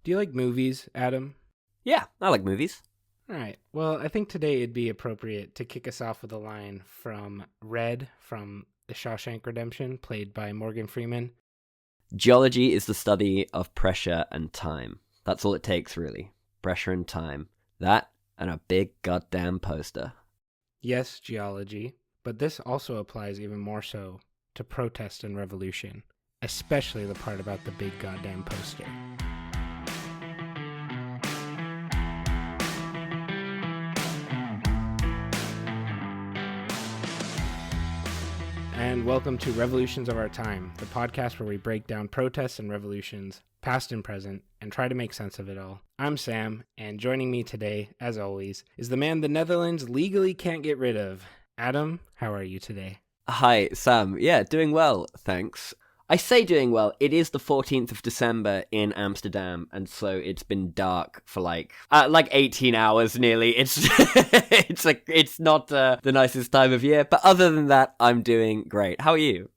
Do you like movies, Adam? Yeah, I like movies. All right. Well, I think today it'd be appropriate to kick us off with a line from Red from The Shawshank Redemption, played by Morgan Freeman. Geology is the study of pressure and time. That's all it takes, really. Pressure and time. That and a big goddamn poster. Yes, geology, but this also applies even more so to protest and revolution, especially the part about the big goddamn poster. And welcome to Revolutions of Our Time, the podcast where we break down protests and revolutions, past and present, and try to make sense of it all. I'm Sam, and joining me today, as always, is the man the Netherlands legally can't get rid of. Adam, how are you today? Hi, Sam. Yeah, doing well, thanks. I say doing well. It is the 14th of December in Amsterdam, and so it's been dark for like 18 hours nearly. It's it's not the nicest time of year, but other than that, I'm doing great. How are you?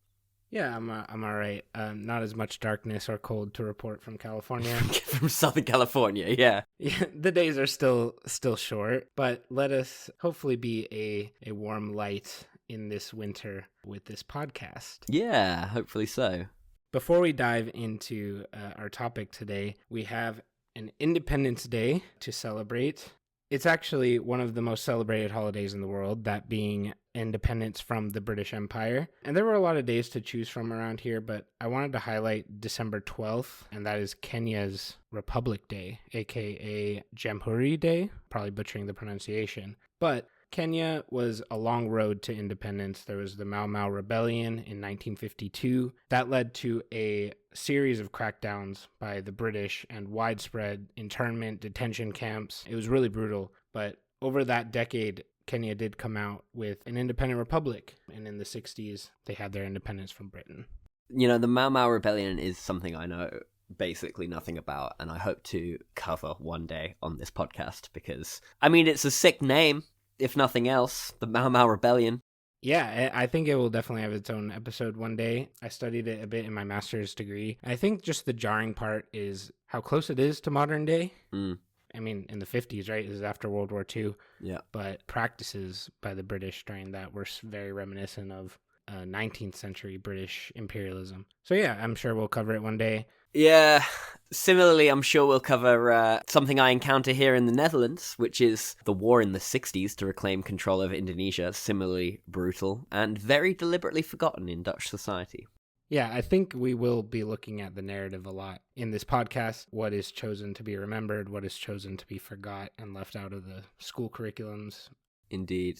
Yeah, I'm all right. Not as much darkness or cold to report from California. From Southern California, yeah. Yeah, the days are still short, but let us hopefully be a warm light in this winter with this podcast. Yeah, hopefully so. Before we dive into our topic today, we have an Independence Day to celebrate. It's actually one of the most celebrated holidays in the world, that being independence from the British Empire. And there were a lot of days to choose from around here, but I wanted to highlight December 12th, and that is Kenya's Republic Day, aka Jamhuri Day, probably butchering the pronunciation. But Kenya was a long road to independence. There was the Mau Mau Rebellion in 1952. That led to a series of crackdowns by the British and widespread internment, detention camps. It was really brutal. But over that decade, Kenya did come out with an independent republic. And in the 60s, they had their independence from Britain. You know, the Mau Mau Rebellion is something I know basically nothing about, and I hope to cover one day on this podcast because, I mean, it's a sick name. If nothing else, the Mau Mau Rebellion. Yeah, I think it will definitely have its own episode one day. I studied it a bit in my master's degree. I think just the jarring part is how close it is to modern day. I mean, in the 50s, right? This is after World War II. Yeah. But practices by the British during that were very reminiscent of 19th century British imperialism. So yeah, I'm sure we'll cover it one day. Yeah, similarly, I'm sure we'll cover something I encounter here in the Netherlands, which is the war in the 60s to reclaim control of Indonesia, similarly brutal and very deliberately forgotten in Dutch society. Yeah, I think we will be looking at the narrative a lot in this podcast. What is chosen to be remembered, what is chosen to be forgot and left out of the school curriculums. Indeed.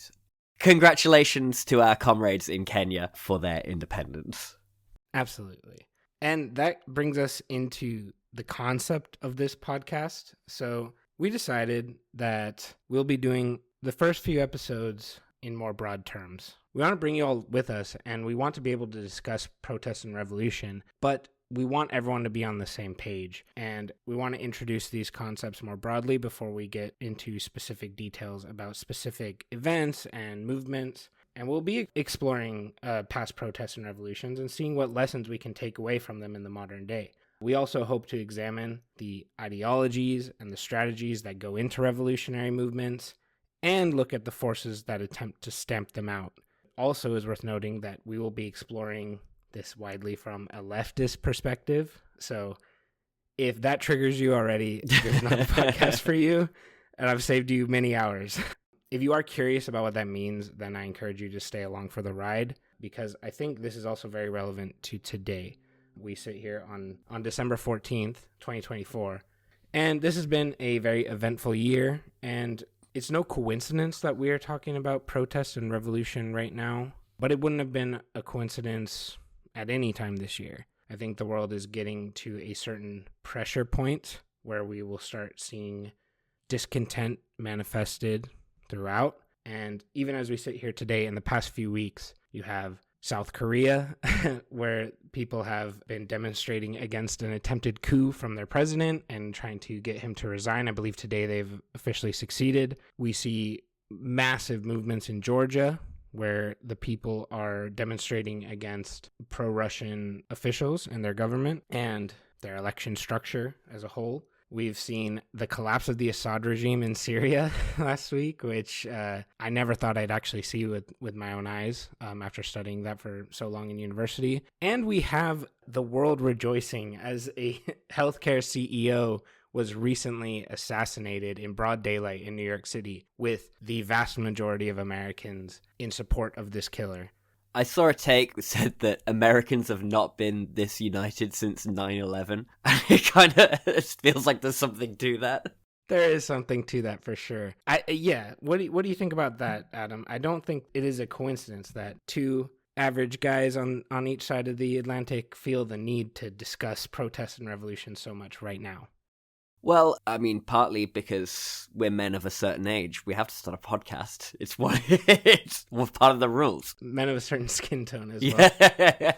Congratulations to our comrades in Kenya for their independence. Absolutely. And that brings us into the concept of this podcast. So we decided that we'll be doing the first few episodes in more broad terms. We want to bring you all with us, and we want to be able to discuss protest and revolution, but we want everyone to be on the same page, and we want to introduce these concepts more broadly before we get into specific details about specific events and movements. And we'll be exploring past protests and revolutions and seeing what lessons we can take away from them in the modern day. We also hope to examine the ideologies and the strategies that go into revolutionary movements and look at the forces that attempt to stamp them out. Also, is worth noting that we will be exploring this widely from a leftist perspective. So if that triggers you already, there's not a podcast for you, and I've saved you many hours. If you are curious about what that means, then I encourage you to stay along for the ride, because I think this is also very relevant to today. We sit here on December 14th, 2024, and this has been a very eventful year, and it's no coincidence that we are talking about protest and revolution right now, but it wouldn't have been a coincidence at any time this year. I think the world is getting to a certain pressure point where we will start seeing discontent manifested throughout. And even as we sit here today, in the past few weeks, you have South Korea, where people have been demonstrating against an attempted coup from their president and trying to get him to resign. I believe today they've officially succeeded. We see massive movements in Georgia, where the people are demonstrating against pro-Russian officials and their government and their election structure as a whole. We've seen the collapse of the Assad regime in Syria last week, which I never thought I'd actually see with my own eyes after studying that for so long in university. And we have the world rejoicing as a healthcare CEO was recently assassinated in broad daylight in New York City, with the vast majority of Americans in support of this killer. I saw a take that said that Americans have not been this united since 9/11, and it kind of feels like there's something to that. There is something to that for sure. What do you think about that, Adam? I don't think it is a coincidence that two average guys on each side of the Atlantic feel the need to discuss protest and revolution so much right now. Well, I mean, partly because we're men of a certain age. We have to start a podcast. It's part of the rules. Men of a certain skin tone as well. Yeah.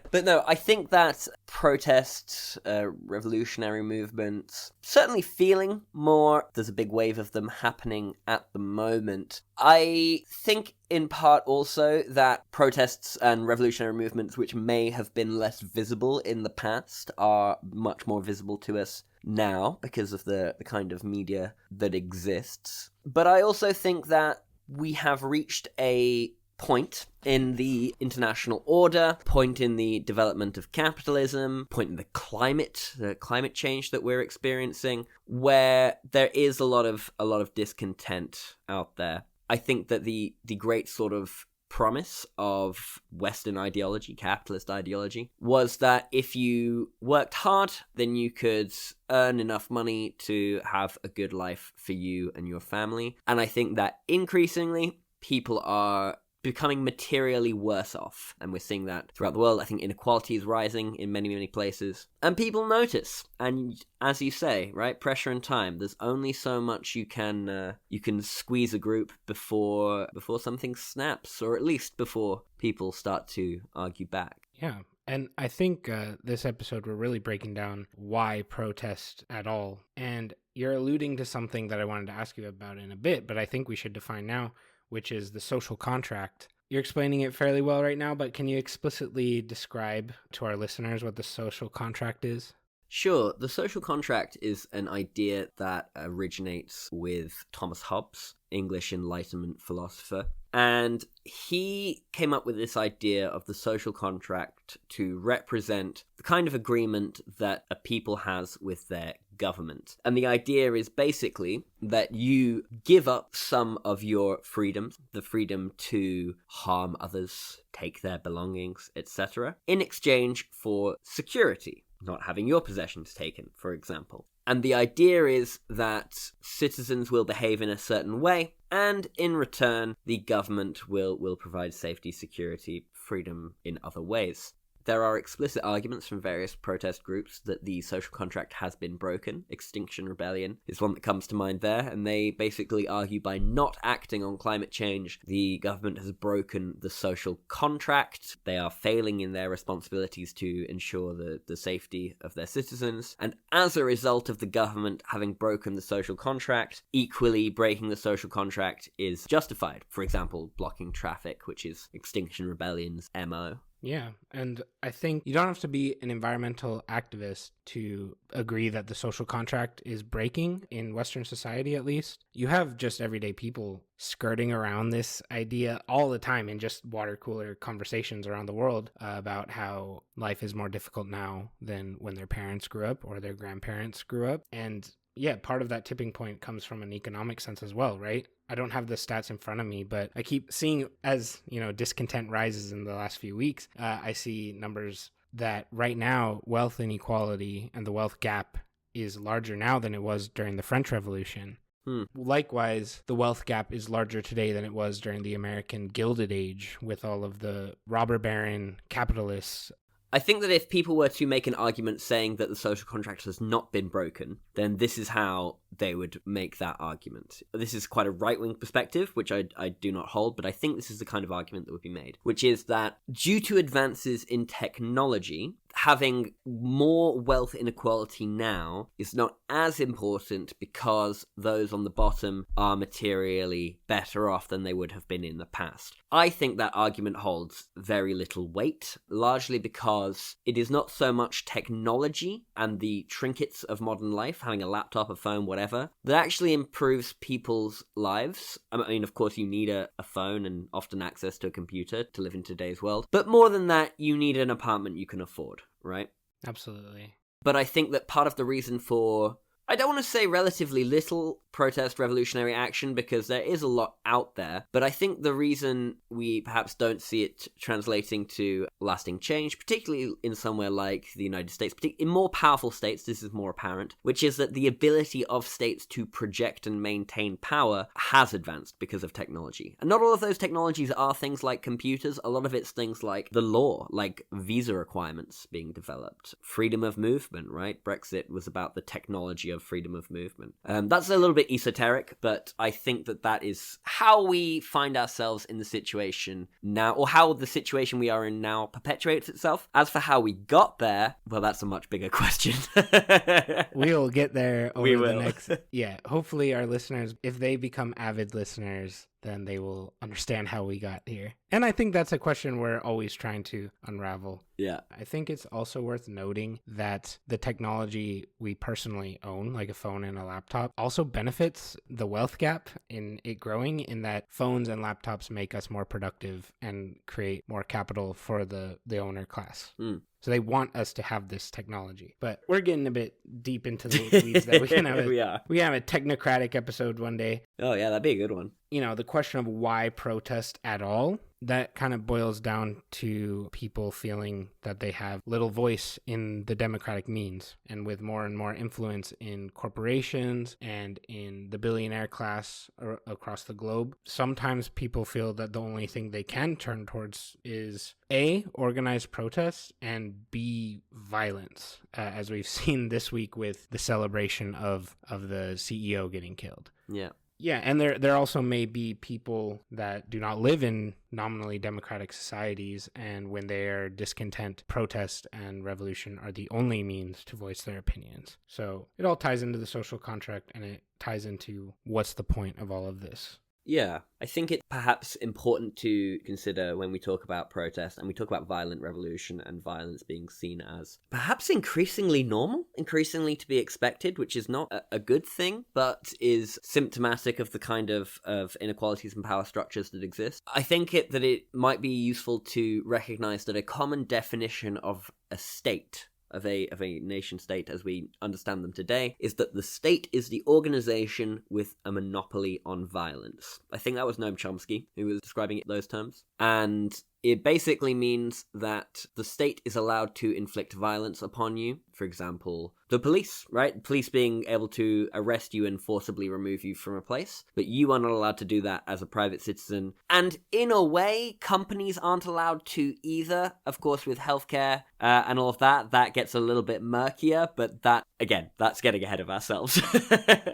But no, I think that protests, revolutionary movements, certainly feeling more. There's a big wave of them happening at the moment. I think in part also that protests and revolutionary movements, which may have been less visible in the past, are much more visible to us now because of the kind of media that exists. But I also think that we have reached a point in the international order, point in the development of capitalism, point in the climate change that we're experiencing, where there is a lot of discontent out there. I think that the great sort of promise of Western ideology, capitalist ideology, was that if you worked hard, then you could earn enough money to have a good life for you and your family. And I think that increasingly people are becoming materially worse off, and we're seeing that throughout the world. I think inequality is rising in many, many places, and people notice. And as you say, right, pressure and time. There's only so much you can squeeze a group before something snaps, or at least before people start to argue back. Yeah. And I think this episode we're really breaking down why protest at all. And you're alluding to something that I wanted to ask you about in a bit, but I think we should define now, which is the social contract. You're explaining it fairly well right now, but can you explicitly describe to our listeners what the social contract is? Sure. The social contract is an idea that originates with Thomas Hobbes, English Enlightenment philosopher. And he came up with this idea of the social contract to represent the kind of agreement that a people has with their government. And the idea is basically that you give up some of your freedoms, the freedom to harm others, take their belongings, etc., in exchange for security, not having your possessions taken, for example. And the idea is that citizens will behave in a certain way, and in return, the government will provide safety, security, freedom in other ways. There are explicit arguments from various protest groups that the social contract has been broken. Extinction Rebellion is one that comes to mind there, and they basically argue by not acting on climate change, the government has broken the social contract. They are failing in their responsibilities to ensure the safety of their citizens, and as a result of the government having broken the social contract, equally breaking the social contract is justified. For example, blocking traffic, which is Extinction Rebellion's MO. Yeah, and I think you don't have to be an environmental activist to agree that the social contract is breaking in Western society, at least. You have just everyday people skirting around this idea all the time in just water cooler conversations around the world about how life is more difficult now than when their parents grew up or their grandparents grew up. And yeah, part of that tipping point comes from an economic sense as well, right? I don't have the stats in front of me, but I keep seeing as, discontent rises in the last few weeks, I see numbers that right now wealth inequality and the wealth gap is larger now than it was during the French Revolution. Likewise, the wealth gap is larger today than it was during the American Gilded Age with all of the robber baron capitalists. I think that if people were to make an argument saying that the social contract has not been broken, then this is how they would make that argument. This is quite a right-wing perspective, which I do not hold, but I think this is the kind of argument that would be made, which is that due to advances in technology, having more wealth inequality now is not as important because those on the bottom are materially better off than they would have been in the past. I think that argument holds very little weight, largely because it is not so much technology and the trinkets of modern life, having a laptop, a phone, whatever, that actually improves people's lives. I mean, of course, you need a phone and often access to a computer to live in today's world. But more than that, you need an apartment you can afford, right? Absolutely. But I think that part of the reason for, I don't want to say relatively little protest revolutionary action, because there is a lot out there, but I think the reason we perhaps don't see it translating to lasting change, particularly in somewhere like the United States, in more powerful states, this is more apparent, which is that the ability of states to project and maintain power has advanced because of technology. And not all of those technologies are things like computers. A lot of it's things like the law, like visa requirements being developed, freedom of movement, right? Brexit was about the technology of freedom of movement. That's a little bit esoteric, but I think that is how we find ourselves in the situation now, or how the situation we are in now perpetuates itself. As for how we got there, well, that's a much bigger question. We'll get there over We the will. next... Yeah, hopefully our listeners, if they become avid listeners, then they will understand how we got here. And I think that's a question we're always trying to unravel. Yeah. I think it's also worth noting that the technology we personally own, like a phone and a laptop, also benefits the wealth gap in it growing, in that phones and laptops make us more productive and create more capital for the owner class. So they want us to have this technology. But we're getting a bit deep into the weeds that we can have we have a technocratic episode one day. Oh, yeah, that'd be a good one. You know, the question of why protest at all, that kind of boils down to people feeling that they have little voice in the democratic means. And with more and more influence in corporations and in the billionaire class across the globe, sometimes people feel that the only thing they can turn towards is A, organized protests, and B, violence, as we've seen this week with the celebration of the CEO getting killed. Yeah. Yeah, and there also may be people that do not live in nominally democratic societies, and when they are discontent, protest and revolution are the only means to voice their opinions. So it all ties into the social contract, and it ties into what's the point of all of this. Yeah, I think it's perhaps important to consider when we talk about protest and we talk about violent revolution and violence being seen as perhaps increasingly normal, increasingly to be expected, which is not a good thing, but is symptomatic of the kind of inequalities and power structures that exist. I think that it might be useful to recognize that a common definition of a state, of a nation state as we understand them today, is that the state is the organization with a monopoly on violence. I think that was Noam Chomsky who was describing it in those terms. And it basically means that the state is allowed to inflict violence upon you. For example, the police, right? Police being able to arrest you and forcibly remove you from a place. But you are not allowed to do that as a private citizen. And in a way, companies aren't allowed to either. Of course, with healthcare and all of that, that gets a little bit murkier. But that, again, that's getting ahead of ourselves.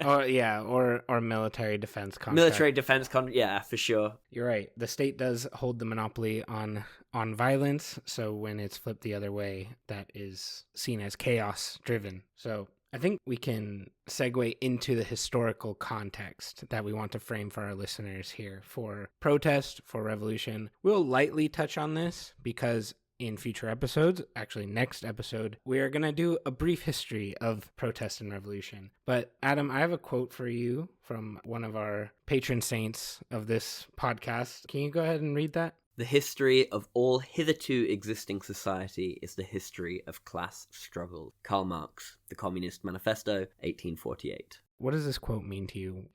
or military defense contract. Military defense contract, yeah, for sure. You're right. The state does hold the monopoly on violence, so when it's flipped the other way, that is seen as chaos driven. So I think we can segue into the historical context that we want to frame for our listeners here for protest, for revolution. We'll lightly touch on this because in future episodes, actually next episode, we are going to do a brief history of protest and revolution. But Adam, I have a quote for you from one of our patron saints of this podcast. Can you go ahead and read that? The history of all hitherto existing society is the history of class struggle. Karl Marx, The Communist Manifesto, 1848. What does this quote mean to you?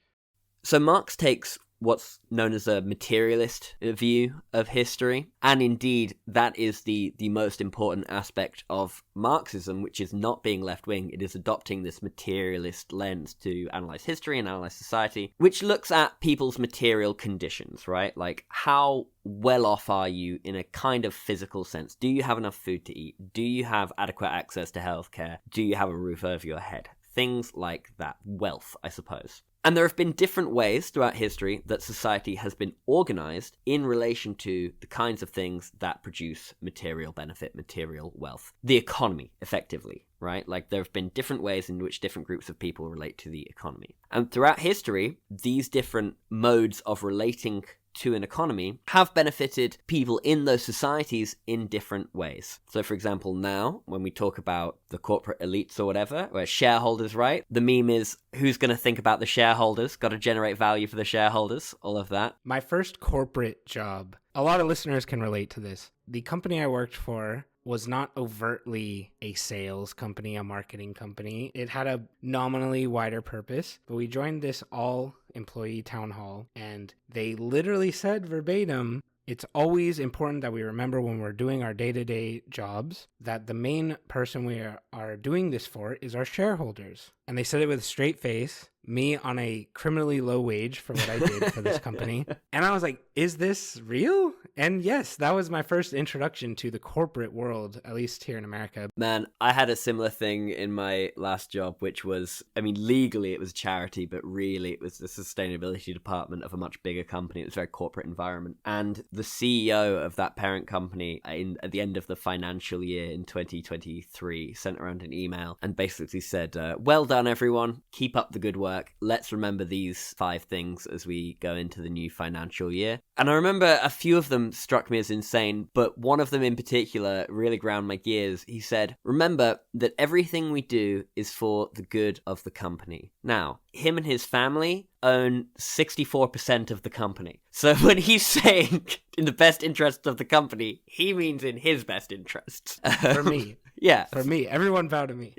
So Marx takes what's known as a materialist view of history, and indeed that is the most important aspect of Marxism, which is not being left-wing. It is adopting this materialist lens to analyze history and analyze society, which looks at people's material conditions, right? Like, how well off are you in a kind of physical sense? Do you have enough food to eat? Do you have adequate access to healthcare? Do you have a roof over your head? Things like that. Wealth, I suppose. And there have been different ways throughout history that society has been organized in relation to the kinds of things that produce material benefit, material wealth. The economy, effectively, right? Like, there have been different ways in which different groups of people relate to the economy. And throughout history, these different modes of relating to an economy have benefited people in those societies in different ways. So, for example, now, when we talk about the corporate elites or whatever, where shareholders, right? The meme is, who's going to think about the shareholders? Got to generate value for the shareholders, all of that. My first corporate job, a lot of listeners can relate to this. The company I worked for was not overtly a sales company, a marketing company. It had a nominally wider purpose, but we joined this all-employee town hall, and they literally said verbatim, it's always important that we remember when we're doing our day-to-day jobs that the main person we are doing this for is our shareholders. And they said it with a straight face, me on a criminally low wage for what I did for this company. And I was like, is this real? And yes, that was my first introduction to the corporate world, at least here in America. Man, I had a similar thing in my last job, which was, I mean, legally it was a charity, but really it was the sustainability department of a much bigger company. It was a very corporate environment. And the CEO of that parent company at the end of the financial year in 2023 sent around an email and basically said, well done, everyone. Keep up the good work. Let's remember these 5 things as we go into the new financial year. And I remember a few of them struck me as insane, but one of them in particular really ground my gears. He said, remember that everything we do is for the good of the company. Now, him and his family own 64% of the company. So when he's saying in the best interests of the company, he means in his best interests. For me. Yeah. For me. Everyone bow to me.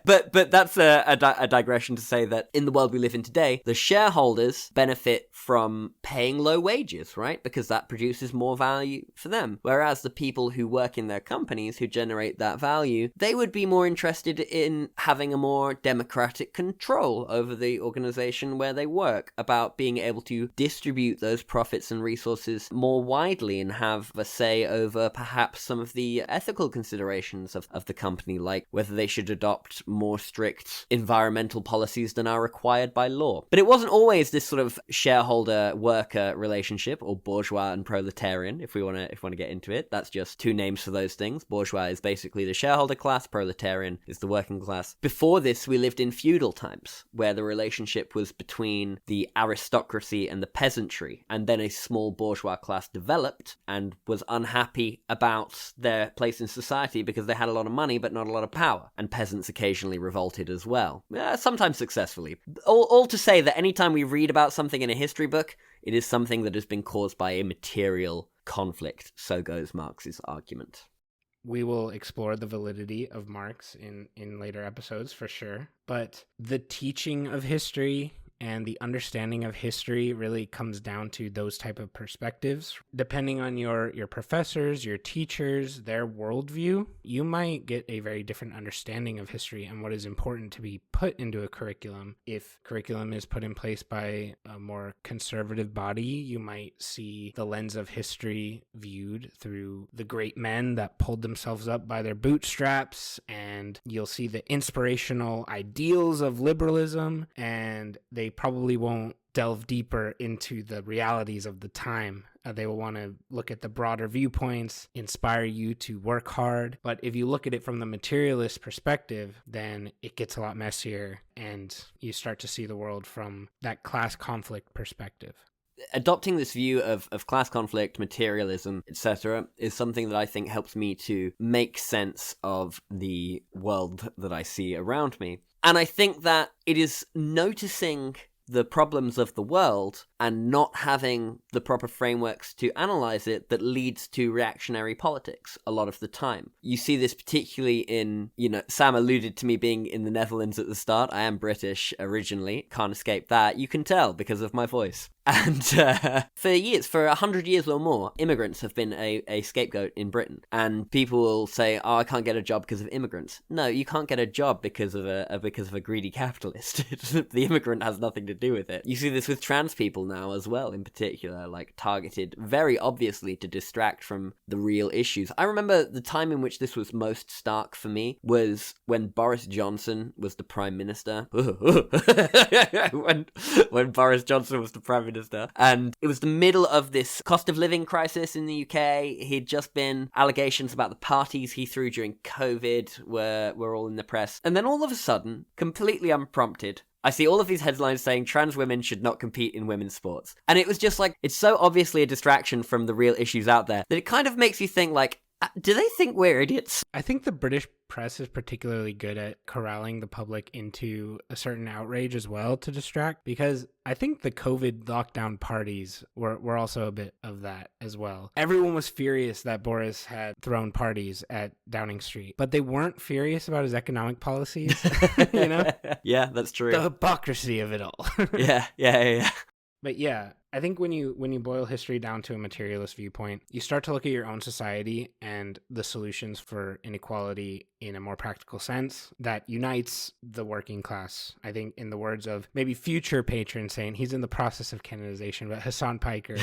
But that's a digression to say that in the world we live in today, the shareholders benefit from paying low wages, right? Because that produces more value for them. Whereas the people who work in their companies who generate that value, they would be more interested in having a more democratic control over the organization where they work, about being able to distribute those profits and resources more widely and have a say over perhaps some of the ethical considerations of the company, like whether they should adopt more strict environmental policies than are required by law. But it wasn't always this sort of shareholder-worker relationship, or bourgeois and proletarian, if we want to get into it. That's just 2 names for those things. Bourgeois is basically the shareholder class, proletarian is the working class. Before this, we lived in feudal times, where the relationship was between the aristocracy and the peasantry, and then a small bourgeois class developed and was unhappy about their place in society because they had a lot of money but not a lot of power, and peasants occasionally revolted as well, sometimes successfully. All to say that anytime we read about something in a history book, it is something that has been caused by a material conflict. So goes Marx's argument. We will explore the validity of Marx in later episodes for sure. But the teaching of history and the understanding of history really comes down to those type of perspectives. Depending on your professors, your teachers, their worldview, you might get a very different understanding of history and what is important to be put into a curriculum. If curriculum is put in place by a more conservative body, you might see the lens of history viewed through the great men that pulled themselves up by their bootstraps, and you'll see the inspirational ideals of liberalism, and they probably won't delve deeper into the realities of the time. They will want to look at the broader viewpoints, inspire you to work hard. But if you look at it from the materialist perspective, then it gets a lot messier, and you start to see the world from that class conflict perspective. Adopting this view of class conflict, materialism, etc., is something that I think helps me to make sense of the world that I see around me. And I think that it is noticing the problems of the world and not having the proper frameworks to analyze it that leads to reactionary politics a lot of the time. You see this particularly in, Sam alluded to me being in the Netherlands at the start. I am British originally. Can't escape that. You can tell because of my voice. And for years, for 100 years or more, immigrants have been a scapegoat in Britain. And people will say, "Oh, I can't get a job because of immigrants." No, you can't get a job because of a greedy capitalist. The immigrant has nothing to do with it. You see this with trans people now as well, in particular, like targeted very obviously to distract from the real issues. I remember the time in which this was most stark for me was when Boris Johnson was the Prime Minister. when Boris Johnson was the Prime Minister. And it was the middle of this cost of living crisis in the UK. He'd just been allegations about the parties he threw during COVID were all in the press. And then all of a sudden, completely unprompted, I see all of these headlines saying trans women should not compete in women's sports. And it was just like, it's so obviously a distraction from the real issues out there that it kind of makes you think like, do they think we're idiots? I think the British press is particularly good at corralling the public into a certain outrage as well to distract, because I think the COVID lockdown parties were also a bit of that as well. Everyone was furious that Boris had thrown parties at Downing Street, but they weren't furious about his economic policies, you know? Yeah, that's true. The hypocrisy of it all. Yeah. But yeah, I think when you boil history down to a materialist viewpoint, you start to look at your own society and the solutions for inequality in a more practical sense that unites the working class. I think, in the words of maybe future patron saint, he's in the process of canonization, but Hassan Piker,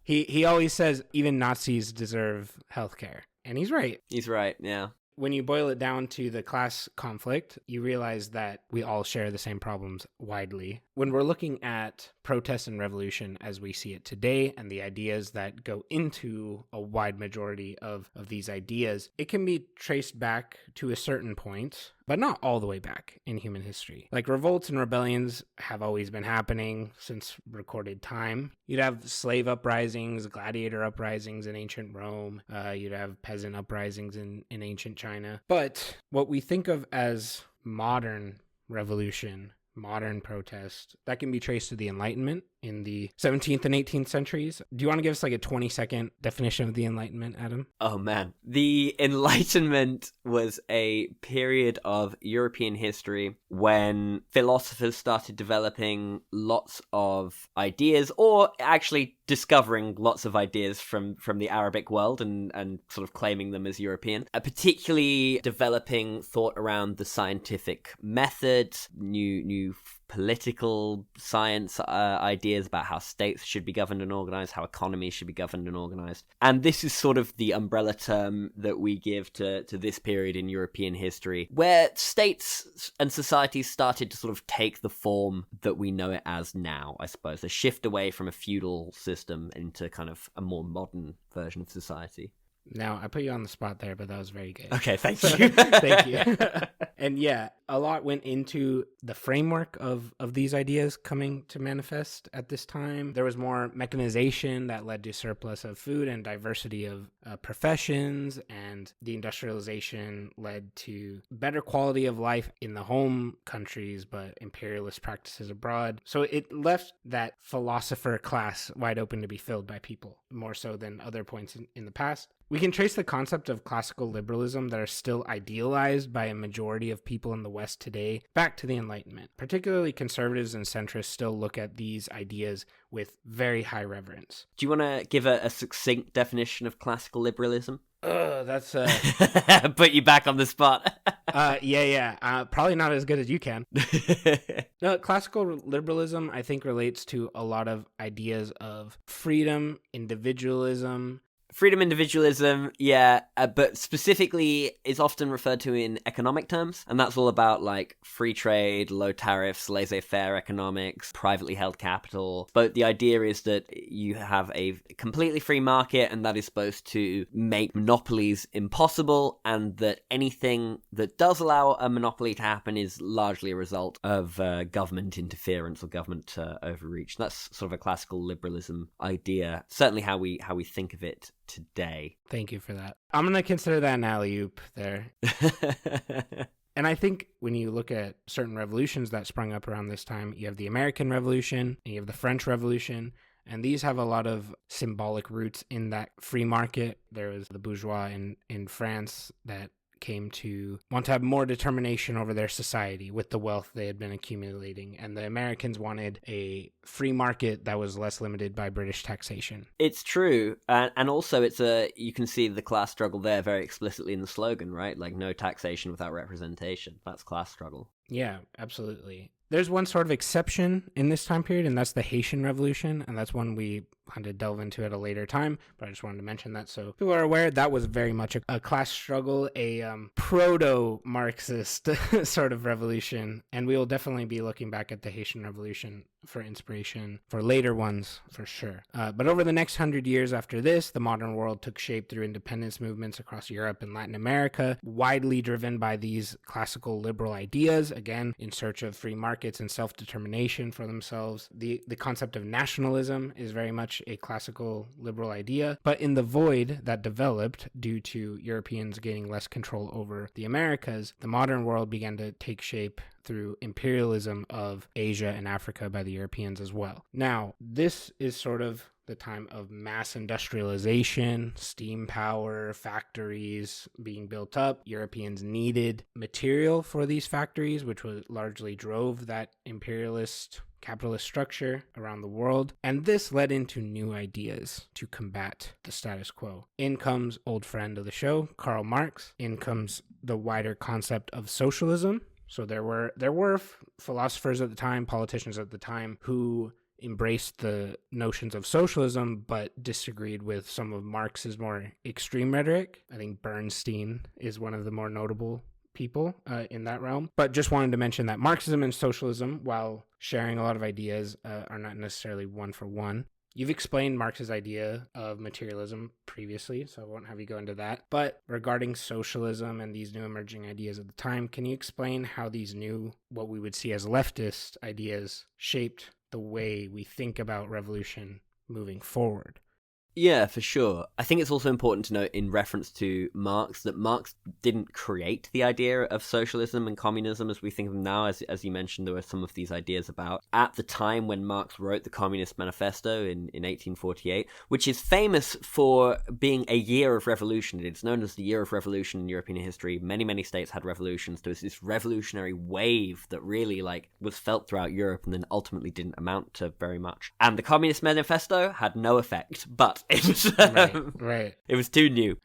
he always says even Nazis deserve healthcare. And he's right. He's right, yeah. When you boil it down to the class conflict, you realize that we all share the same problems widely. When we're looking at protest and revolution as we see it today and the ideas that go into a wide majority of these ideas, it can be traced back to a certain point, but not all the way back in human history. Like revolts and rebellions have always been happening since recorded time. You'd have slave uprisings, gladiator uprisings in ancient Rome. You'd have peasant uprisings in ancient China. But what we think of as modern revolution, modern protest, that can be traced to the Enlightenment in the 17th and 18th centuries. Do you want to give us like a 20-second definition of the Enlightenment, Adam? Oh man. The Enlightenment was a period of European history when philosophers started developing lots of ideas, or actually discovering lots of ideas from the Arabic world and sort of claiming them as European, particularly developing thought around the scientific method, new political science ideas about how states should be governed and organized, how economies should be governed and organized. And this is sort of the umbrella term that we give to this period in European history, where states and societies started to sort of take the form that we know it as now, I suppose. A shift away from a feudal system into kind of a more modern version of society. Now, I put you on the spot there, but that was very good. Okay, thank you. Thank you. And yeah, a lot went into the framework of these ideas coming to manifest at this time. There was more mechanization that led to surplus of food and diversity of professions, and the industrialization led to better quality of life in the home countries, but imperialist practices abroad. So it left that philosopher class wide open to be filled by people, more so than other points in the past. We can trace the concept of classical liberalism that are still idealized by a majority of people in the West today back to the Enlightenment. Particularly conservatives and centrists still look at these ideas with very high reverence. Do you want to give a succinct definition of classical liberalism? That's put you back on the spot. Probably not as good as you can. No, classical liberalism, I think, relates to a lot of ideas of freedom, individualism, Freedom, individualism, yeah, but specifically is often referred to in economic terms, and that's all about like free trade, low tariffs, laissez-faire economics, privately held capital. But the idea is that you have a completely free market, and that is supposed to make monopolies impossible, and that anything that does allow a monopoly to happen is largely a result of government interference or government overreach. That's sort of a classical liberalism idea, certainly how we think of it today. Thank you for that. I'm going to consider that an alley-oop there. And I think when you look at certain revolutions that sprung up around this time, you have the American Revolution, and you have the French Revolution, and these have a lot of symbolic roots in that free market. There was the bourgeois in France that came to want to have more determination over their society with the wealth they had been accumulating. And the Americans wanted a free market that was less limited by British taxation. It's true. And also you can see the class struggle there very explicitly in the slogan, right? Like, no taxation without representation. That's class struggle. Yeah, absolutely. There's one sort of exception in this time period, and that's the Haitian Revolution, and that's one we had to delve into at a later time, but I just wanted to mention that so people are aware. That was very much a class struggle, a proto-Marxist sort of revolution, and we will definitely be looking back at the Haitian Revolution for inspiration for later ones, for sure. But over the next 100 years after this, the modern world took shape through independence movements across Europe and Latin America, widely driven by these classical liberal ideas, again, in search of free markets and self-determination for themselves. The concept of nationalism is very much a classical liberal idea, but in the void that developed due to Europeans gaining less control over the Americas, the modern world began to take shape through imperialism of Asia and Africa by the Europeans as well. Now, this is sort of the time of mass industrialization, steam power, factories being built up. Europeans needed material for these factories, which was largely drove that imperialist capitalist structure around the world. And this led into new ideas to combat the status quo. In comes old friend of the show, Karl Marx. In comes the wider concept of socialism. So there were philosophers at the time, politicians at the time, who embraced the notions of socialism but disagreed with some of Marx's more extreme rhetoric. I think Bernstein is one of the more notable people in that realm. But just wanted to mention that Marxism and socialism, while sharing a lot of ideas, are not necessarily one for one. You've explained Marx's idea of materialism previously, so I won't have you go into that. But regarding socialism and these new emerging ideas at the time, can you explain how these new, what we would see as leftist ideas, shaped the way we think about revolution moving forward? Yeah, for sure. I think it's also important to note in reference to Marx that Marx didn't create the idea of socialism and communism as we think of them now. As you mentioned, there were some of these ideas about at the time when Marx wrote the Communist Manifesto in 1848, which is famous for being a year of revolution. It's known as the year of revolution in European history. Many, many states had revolutions. There was this revolutionary wave that really was felt throughout Europe and then ultimately didn't amount to very much. And the Communist Manifesto had no effect, but it was right. It was too new.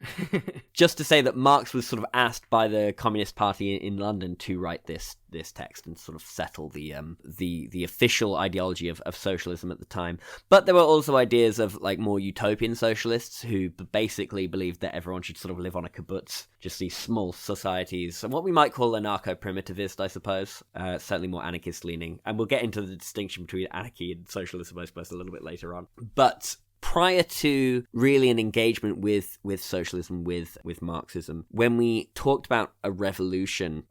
Just to say that Marx was sort of asked by the Communist Party in London to write this text and sort of settle the official ideology of socialism at the time. But there were also ideas of more utopian socialists who basically believed that everyone should sort of live on a kibbutz, just these small societies, and what we might call anarcho-primitivist, I suppose. Certainly more anarchist leaning, and we'll get into the distinction between anarchy and socialism, I suppose, a little bit later on. But prior to really an engagement with socialism, with Marxism, when we talked about a revolution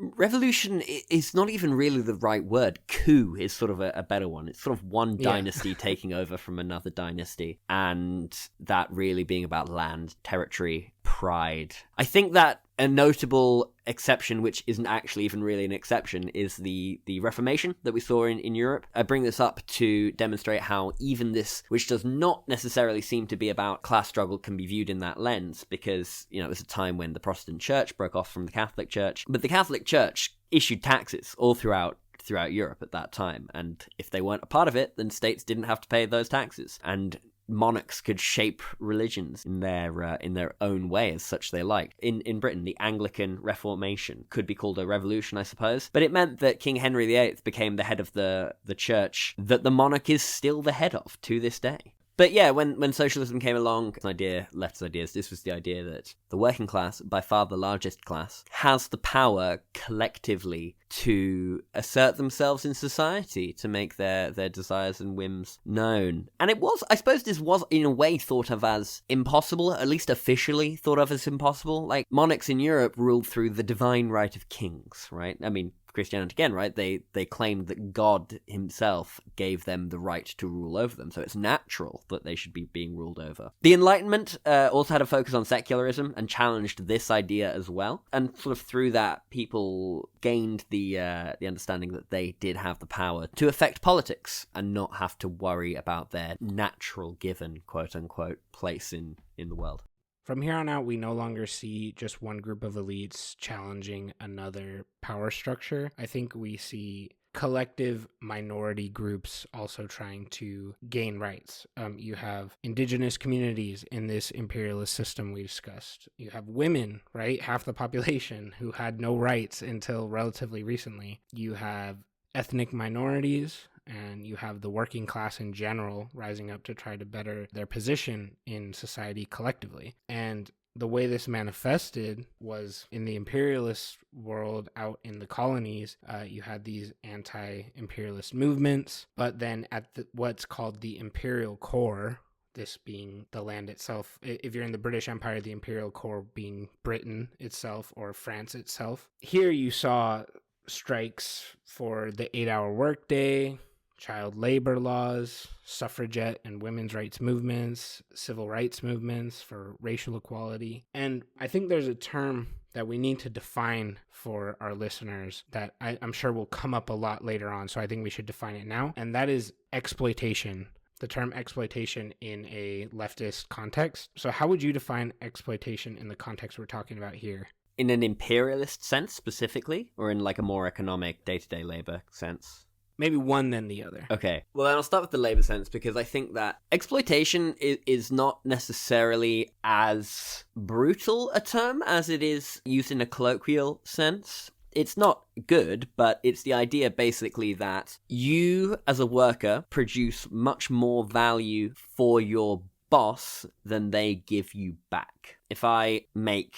is not even really the right word. Coup is sort of a better one. It's sort of one dynasty taking over from another dynasty, and that really being about land, territory, pride. I think that a notable exception, which isn't actually even really an exception, is the Reformation that we saw in Europe. I bring this up to demonstrate how even this, which does not necessarily seem to be about class struggle, can be viewed in that lens, because, it was a time when the Protestant Church broke off from the Catholic Church, but the Catholic Church issued taxes all throughout Europe at that time, and if they weren't a part of it, then states didn't have to pay those taxes, and monarchs could shape religions in their own way as such they liked. In Britain, the Anglican Reformation could be called a revolution, I suppose, but it meant that King Henry VIII became the head of the church that the monarch is still the head of to this day. But yeah, when socialism came along, leftist ideas, this was the idea that the working class, by far the largest class, has the power collectively to assert themselves in society, to make their desires and whims known. And I suppose this was in a way thought of as impossible, at least officially thought of as impossible. Like, monarchs in Europe ruled through the divine right of kings, right? I mean, Christianity again, right? They claimed that God himself gave them the right to rule over them, so it's natural that they should be being ruled over. The Enlightenment also had a focus on secularism and challenged this idea as well, and sort of through that, people gained the understanding that they did have the power to affect politics and not have to worry about their natural given, quote unquote, place in the world. From here on out, we no longer see just one group of elites challenging another power structure. I think we see collective minority groups also trying to gain rights. You have indigenous communities in this imperialist system we discussed. You have women, right? Half the population who had no rights until relatively recently. You have ethnic minorities, and you have the working class in general rising up to try to better their position in society collectively. And the way this manifested was in the imperialist world out in the colonies. You had these anti-imperialist movements, but then at what's called the imperial core, this being the land itself, if you're in the British Empire, the imperial core being Britain itself or France itself. Here you saw strikes for the 8-hour workday, child labor laws, suffragette and women's rights movements, civil rights movements for racial equality. And I think there's a term that we need to define for our listeners that I'm sure will come up a lot later on, so I think we should define it now, and that is exploitation. The term exploitation in a leftist context. So how would you define exploitation in the context we're talking about here? In an imperialist sense specifically, or in like a more economic day-to-day labor sense? Maybe one then the other. Okay. Well, then I'll start with the labor sense, because I think that exploitation is not necessarily as brutal a term as it is used in a colloquial sense. It's not good, but it's the idea basically that you as a worker produce much more value for your boss than they give you back. If I make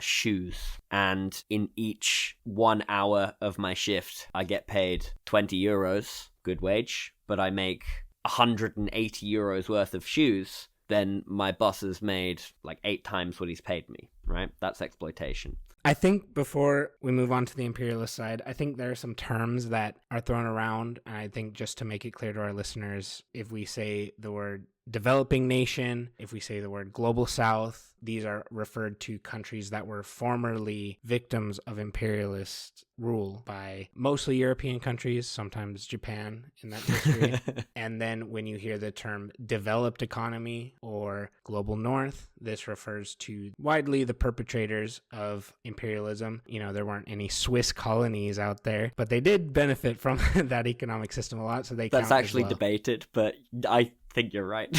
shoes, and in each 1 hour of my shift, I get paid 20 euros, good wage, but I make 180 euros worth of shoes, then my boss has made like 8 times what he's paid me, right? That's exploitation. I think before we move on to the imperialist side, I think there are some terms that are thrown around. And I think just to make it clear to our listeners, if we say the word developing nation, if we say the word global south, these are referred to countries that were formerly victims of imperialist rule by mostly European countries, sometimes Japan in that history. And then when you hear the term developed economy or global north, this refers to widely the perpetrators of imperialism. You know, there weren't any Swiss colonies out there, but they did benefit from that economic system a lot, so they That's count actually as well. debated, but I think you're right.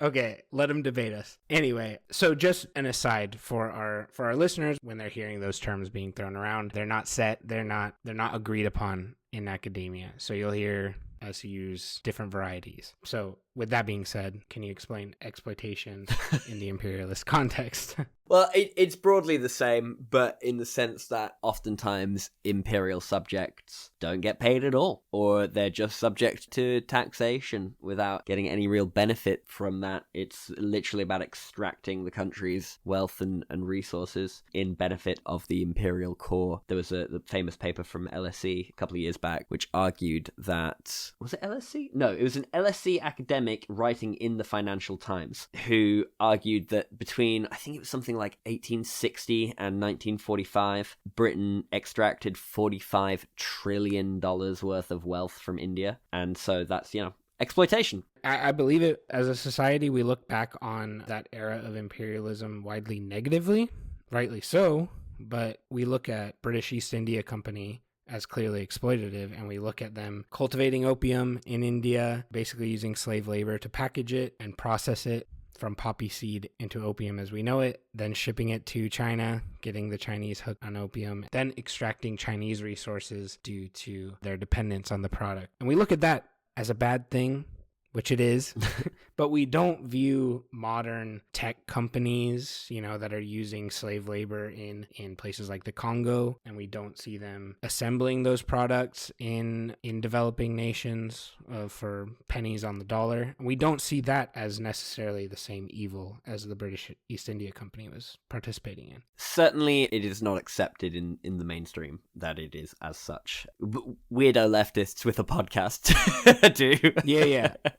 Okay, let them debate us. Anyway, so just an aside for our listeners, when they're hearing those terms being thrown around, they're not set, they're not agreed upon in academia. So you'll hear us use different varieties. So with that being said, can you explain exploitation in the imperialist context? Well, it's broadly the same, but in the sense that oftentimes imperial subjects don't get paid at all, or they're just subject to taxation without getting any real benefit from that. It's literally about extracting the country's wealth and resources in benefit of the imperial core. There was the famous paper from LSE a couple of years back, which argued that... Was it LSE? No, it was an LSE academic writing in the Financial Times who argued that between, I think it was something like 1860 and 1945, Britain extracted $45 trillion worth of wealth from India. And so that's, exploitation. I believe it. As a society, we look back on that era of imperialism widely negatively, rightly so, but we look at British East India Company as clearly exploitative, and we look at them cultivating opium in India, basically using slave labor to package it and process it from poppy seed into opium as we know it, then shipping it to China, getting the Chinese hooked on opium, then extracting Chinese resources due to their dependence on the product. And we look at that as a bad thing, which it is, but we don't view modern tech companies, that are using slave labor in places like the Congo, and we don't see them assembling those products in developing nations for pennies on the dollar. We don't see that as necessarily the same evil as the British East India Company was participating in. Certainly, it is not accepted in the mainstream that it is as such. Weirdo leftists with a podcast do.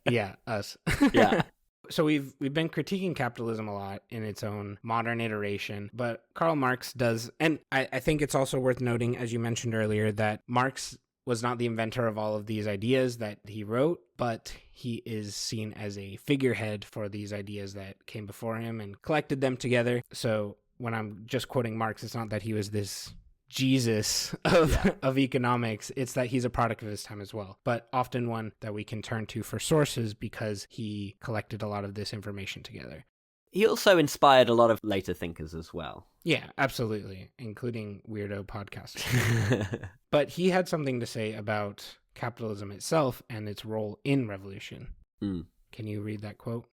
Yeah, us. Yeah. So we've been critiquing capitalism a lot in its own modern iteration, but Karl Marx does, and I think it's also worth noting, as you mentioned earlier, that Marx was not the inventor of all of these ideas that he wrote, but he is seen as a figurehead for these ideas that came before him and collected them together. So when I'm just quoting Marx, it's not that he was this Jesus of economics. It's that he's a product of his time as well, but often one that we can turn to for sources because he collected a lot of this information together. He also inspired a lot of later thinkers as well. Yeah, absolutely, including weirdo podcasters. But he had something to say about capitalism itself and its role in revolution. Can you read that quote?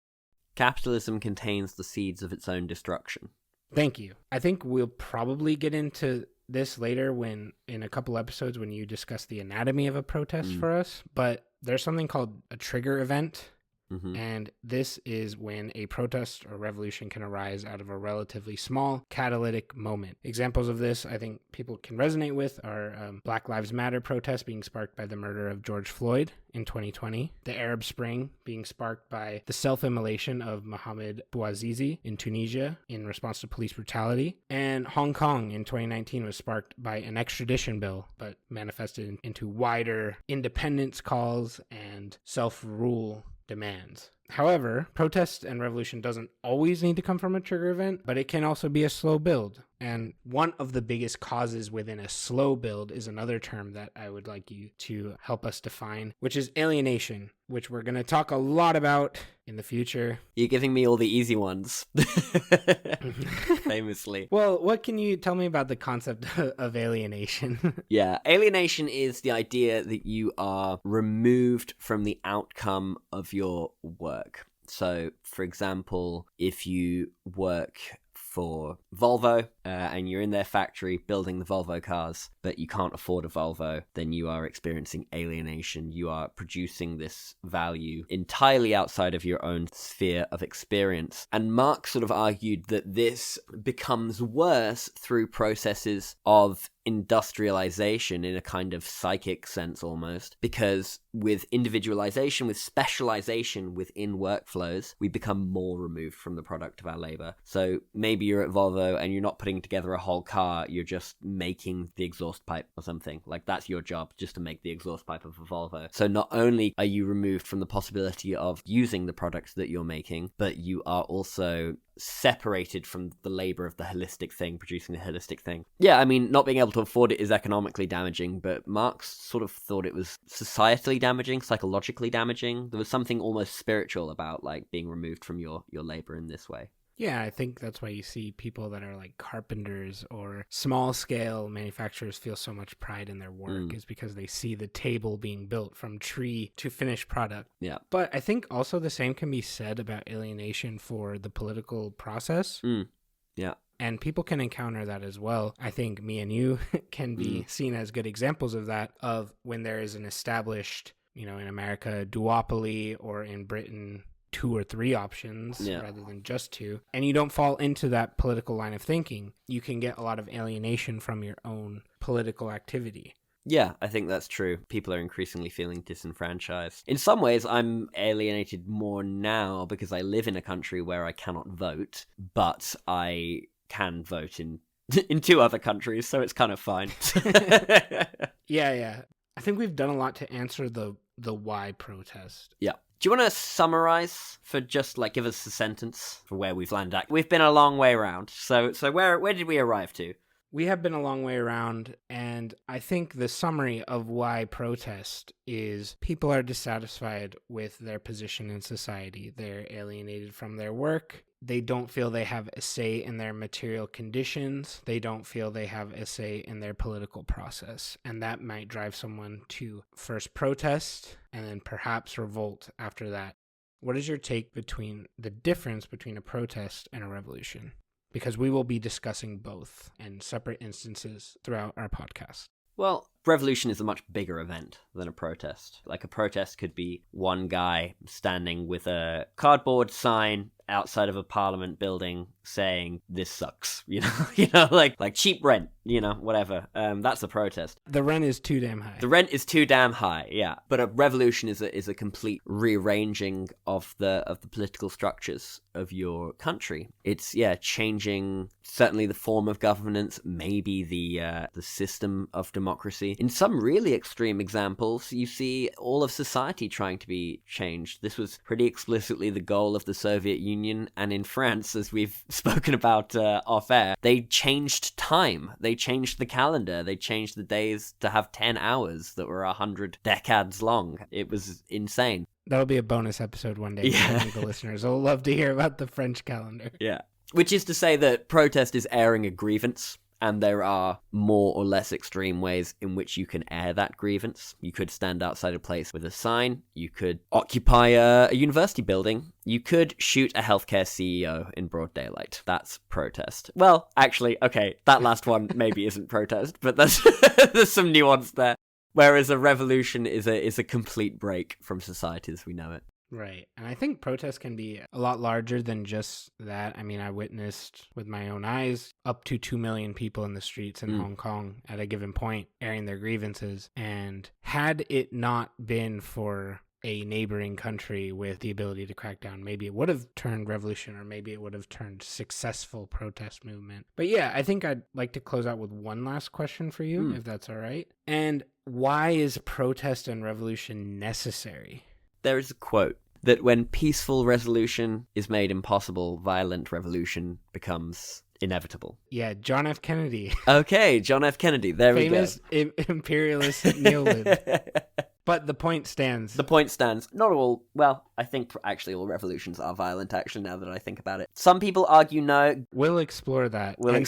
Capitalism contains the seeds of its own destruction. Thank you. I think we'll probably get into this later in a couple episodes when you discuss the anatomy of a protest for us, but there's something called a trigger event. And this is when a protest or revolution can arise out of a relatively small catalytic moment. Examples of this I think people can resonate with are Black Lives Matter protests being sparked by the murder of George Floyd in 2020, the Arab Spring being sparked by the self-immolation of Mohamed Bouazizi in Tunisia in response to police brutality, and Hong Kong in 2019 was sparked by an extradition bill, but manifested into wider independence calls and self-rule demands. However, protest and revolution doesn't always need to come from a trigger event, but it can also be a slow build. And one of the biggest causes within a slow build is another term that I would like you to help us define, which is alienation, which we're going to talk a lot about in the future. You're giving me all the easy ones. Famously. Well, what can you tell me about the concept of alienation? Yeah, alienation is the idea that you are removed from the outcome of your work. So, for example, if you work for Volvo and you're in their factory building the Volvo cars, but you can't afford a Volvo, then you are experiencing alienation. You are producing this value entirely outside of your own sphere of experience. And Marx sort of argued that this becomes worse through processes of industrialization in a kind of psychic sense almost, because with individualization, with specialization within workflows, we become more removed from the product of our labor. So maybe you're at Volvo and you're not putting together a whole car, you're just making the exhaust pipe or something. Like, that's your job, just to make the exhaust pipe of a Volvo. So not only are you removed from the possibility of using the products that you're making, but you are also separated from the labor of the holistic thing, producing the holistic thing. Yeah, I mean, not being able to afford it is economically damaging, but Marx sort of thought it was societally damaging, psychologically damaging. There was something almost spiritual about, like, being removed from your labor in this way. Yeah, I think that's why you see people that are like carpenters or small scale manufacturers feel so much pride in their work is because they see the table being built from tree to finished product. Yeah. But I think also the same can be said about alienation for the political process. Yeah. And people can encounter that as well. I think me and you can be seen as good examples of that, of when there is an established, in America, duopoly, or in Britain, 2 or 3 options rather than just 2, and you don't fall into that political line of thinking, you can get a lot of alienation from your own political activity. Yeah, I think that's true. People are increasingly feeling disenfranchised. In some ways, I'm alienated more now because I live in a country where I cannot vote, but I can vote in 2 other countries, so it's kind of fine. Yeah. I think we've done a lot to answer the why protest. Yeah. Do you want to summarize for just, like, give us a sentence for where we've landed at? We've been a long way around. So where did we arrive to? We have been a long way around, and I think the summary of why protest is people are dissatisfied with their position in society. They're alienated from their work. They don't feel they have a say in their material conditions. They don't feel they have a say in their political process. And that might drive someone to first protest and then perhaps revolt after that. What is your take between the difference between a protest and a revolution? Because we will be discussing both in separate instances throughout our podcast. Well, revolution is a much bigger event than a protest. Like, a protest could be one guy standing with a cardboard sign outside of a parliament building saying this sucks, you know, like cheap rent, whatever. That's a protest. The rent is too damn high. The rent is too damn high, yeah. But a revolution is a complete rearranging of the political structures of your country. It's changing certainly the form of governance, maybe the system of democracy. In some really extreme examples, you see all of society trying to be changed. This was pretty explicitly the goal of the Soviet Union, and in France, as we've spoken about off air, they changed time. They changed the calendar. They changed the days to have 10 hours that were 100 decades long. It was insane. That'll be a bonus episode one day. Yeah. The listeners will love to hear about the French calendar. Yeah. Which is to say that protest is airing a grievance, and there are more or less extreme ways in which you can air that grievance. You could stand outside a place with a sign. You could occupy a university building. You could shoot a healthcare CEO in broad daylight. That's protest. Well, actually, okay, that last one maybe isn't protest, but there's some nuance there. Whereas a revolution is a complete break from society as we know it. Right. And I think protest can be a lot larger than just that. I mean, I witnessed with my own eyes up to 2 million people in the streets in Hong Kong at a given point airing their grievances. And had it not been for a neighboring country with the ability to crack down, maybe it would have turned revolution, or maybe it would have turned successful protest movement. But yeah, I think I'd like to close out with one last question for you, if that's all right. And why is protest and revolution necessary? There is a quote that when peaceful resolution is made impossible, violent revolution becomes inevitable. Yeah, John F. Kennedy. Okay, John F. Kennedy. There we go. Famous imperialist neolib. But the point stands. The point stands. Not all, well, I think actually all revolutions are violent, actually, now that I think about it. Some people argue no. We'll explore that. We'll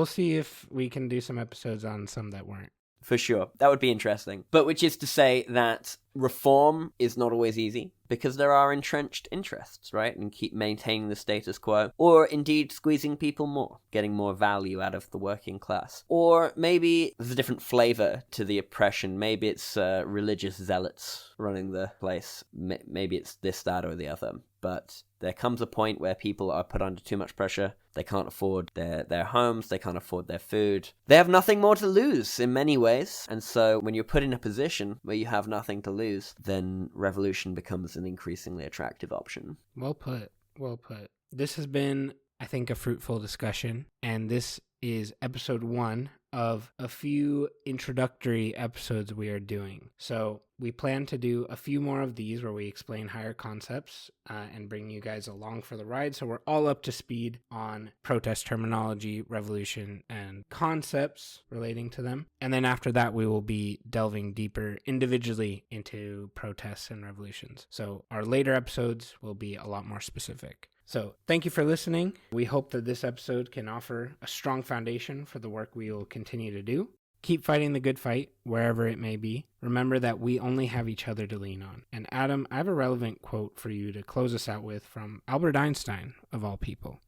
see if we can do some episodes on some that weren't. For sure. That would be interesting. But which is to say that reform is not always easy, because there are entrenched interests, right? And keep maintaining the status quo. Or indeed squeezing people more, getting more value out of the working class. Or maybe there's a different flavor to the oppression. Maybe it's religious zealots running the place. Maybe it's this, that, or the other. But there comes a point where people are put under too much pressure. They can't afford their homes. They can't afford their food. They have nothing more to lose in many ways. And so when you're put in a position where you have nothing to lose, then revolution becomes an increasingly attractive option. Well put. Well put. This has been, I think, a fruitful discussion. And this is episode 1 of a few introductory episodes we are doing. So we plan to do a few more of these where we explain higher concepts and bring you guys along for the ride, so we're all up to speed on protest terminology, revolution, and concepts relating to them. And then after that, we will be delving deeper individually into protests and revolutions. So our later episodes will be a lot more specific. So thank you for listening. We hope that this episode can offer a strong foundation for the work we will continue to do. Keep fighting the good fight, wherever it may be. Remember that we only have each other to lean on. And Adam, I have a relevant quote for you to close us out with from Albert Einstein, of all people.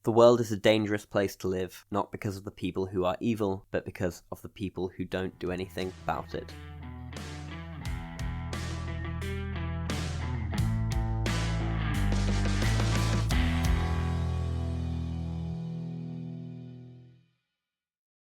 The world is a dangerous place to live, not because of the people who are evil, but because of the people who don't do anything about it.